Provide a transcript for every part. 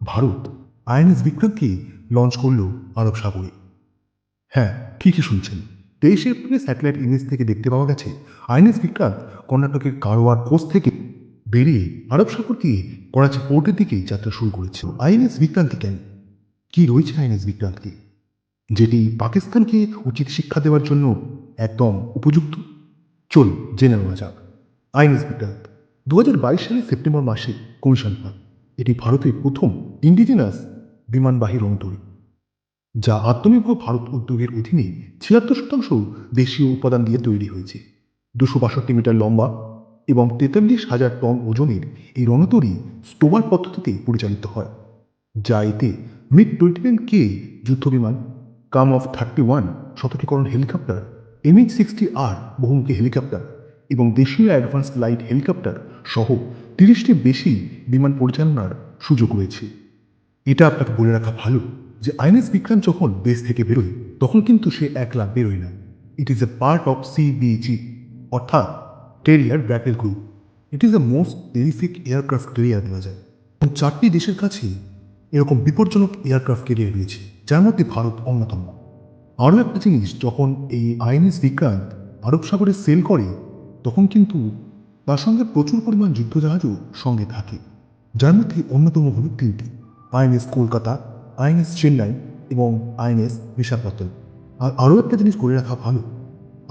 Bharat INS বিক্রান্তকে launch করল আরব সাগরে। হ্যাঁ, ঠিকই শুনছেন। 23 এপ্রিলে স্যাটেলাইট ইমেজ থেকে দেখতে পাওয়া গেছে আইএনএস বিক্রান্ত কর্ণাটকের কারওয়ার কোস্ট থেকে বেরিয়ে আরব সাগর দিয়ে করাচি পোর্টের দিকে যাত্রা শুরু করেছে। আইএনএস বিক্রান্তি কেন? কি রয়েছে আইএনএস বিক্রান্তি, যেটি পাকিস্তানকে উচিত শিক্ষা দেওয়ার জন্য একদম উপযুক্ত? চল জেনে নেওয়া যাক। আইএনএস বিক্রান্ত 2022 সালের সেপ্টেম্বর মাসে কমিশন হয়। এটি ভারতের প্রথম ইন্ডিজিনাস বিমানবাহী রণতরী, যা আত্মনির্ভর ভারত উদ্যোগের অধীনে 76% দেশীয় উপাদান দিয়ে তৈরি হয়েছে। 262 মিটার লম্বা এবং 43,000 টন ওজনের এই রণতরী স্টোবার পদ্ধতিতে পরিচালিত হয়, যা এতে MiG-29K যুদ্ধবিমান, কাম-অফ-31 শতকীকরণ হেলিকপ্টার, MH-60R বহুমুখী হেলিকপ্টার এবং দেশীয় অ্যাডভান্স লাইট হেলিকপ্টার সহ 30টির বেশি বিমান পরিচালনার সুযোগ রয়েছে। এটা আপনাকে বলে রাখা ভালো যে আইএনএস বিক্রান্ত যখন বেস থেকে বেরোয় তখন কিন্তু সে একলা বেরোয় না। It is a part of CBG, অর্থাৎ terrier battle group. It is the most terrific aircraft carrier বলা যায়। এবং 4টি দেশের কাছে এরকম বিপজ্জনক এয়ারক্রাফট ক্যারিয়ার রয়েছে, যার মধ্যে ভারত অন্যতম। আরও একটা জিনিস, যখন এই আইএনএস বিক্রান্ত আরব সাগরে সেল করে তখন কিন্তু তার সঙ্গে প্রচুর পরিমাণ যুদ্ধজাহাজও সঙ্গে থাকে, যার মধ্যে অন্যতম হল 3টি: আইএনএস কলকাতা, আইএনএস চেন্নাই এবং আইএনএস বিশাখাপত্তনম। আর আরও একটা জিনিস করে রাখা ভালো,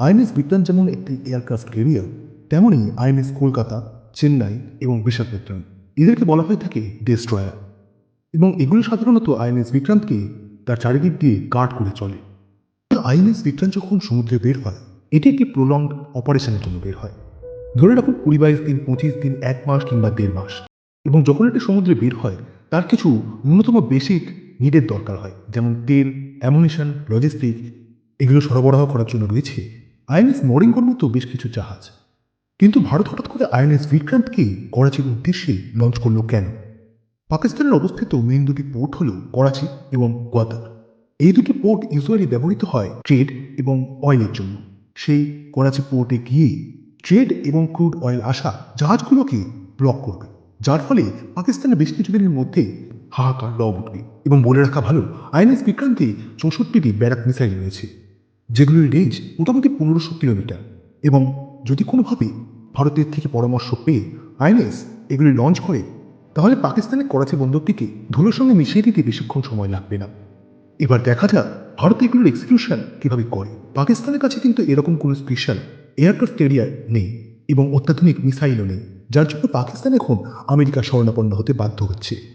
আইএনএস বিক্রান্ত যেমন একটি এয়ারক্রাফট ক্যারিয়ার, তেমনই আইএনএস কলকাতা, চেন্নাই এবং বিশাখাপত্তনম এদেরকে বলা হয়ে থাকে ডেস্ট্রয়ার। এবং এগুলো সাধারণত আইএনএস বিক্রান্তকে তার চারিদিক দিয়ে গার্ড করে চলে। আইএনএস বিক্রান্ত যখন সমুদ্রে বের হয়, এটি একটি প্রলংড অপারেশনের জন্য বের হয়। ধরে রাখুন 20-22 দিন, 25 দিন, 1 মাস কিংবা 1.5 মাস। এবং যখন এটি সমুদ্রে বের হয় তার কিছু ন্যূনতম বেসিক নিডের দরকার হয়, যেমন তেল, অ্যামুনিশন, লজিস্টিক। এগুলো সরবরাহ করার জন্য রয়েছে আইএনএস মরিঙ্গোর মতো বেশ কিছু জাহাজ। কিন্তু ভারত হঠাৎ করে আইএনএস বিক্রান্তকে করাচির উদ্দেশ্যে লঞ্চ করলো কেন? পাকিস্তানের অবস্থিত মেইন দুটি পোর্ট হল করাচি এবং গোয়াদার। এই দুটি পোর্ট ইউজুয়ালি ব্যবহৃত হয় ট্রেড এবং অয়েলের জন্য। সেই করাচি পোর্টে গিয়ে ট্রেড এবং ক্রুড অয়েল আসা জাহাজগুলোকে ব্লক করবে, যার ফলে পাকিস্তানের বেশ কিছুদিনের মধ্যে হাহাকার রব উঠবে। এবং বলে রাখা ভালো, আইএনএস বিক্রান্তে 64টি ব্যারাক মিসাইল রয়েছে, যেগুলির রেঞ্জ মোটামুটি 1500 কিলোমিটার। এবং যদি কোনোভাবে ভারতের থেকে পরামর্শ পেয়ে আইএনএস এগুলি লঞ্চ করে, তাহলে পাকিস্তানের করাচি বন্দরটিকে ধুলোর সঙ্গে মিশিয়ে দিতে বেশিক্ষণ সময় লাগবে না। এবার দেখা যাক ভারত এগুলোর এক্সিকিউশন কীভাবে করে। পাকিস্তানের কাছে কিন্তু এরকম কোনো স্পেশাল এয়ারক্রাফট ক্যারিয়ার নেই এবং অত্যাধুনিক মিসাইলও নেই, যার জন্য পাকিস্তান এখন আমেরিকার শরণাপন্ন হতে বাধ্য হচ্ছে।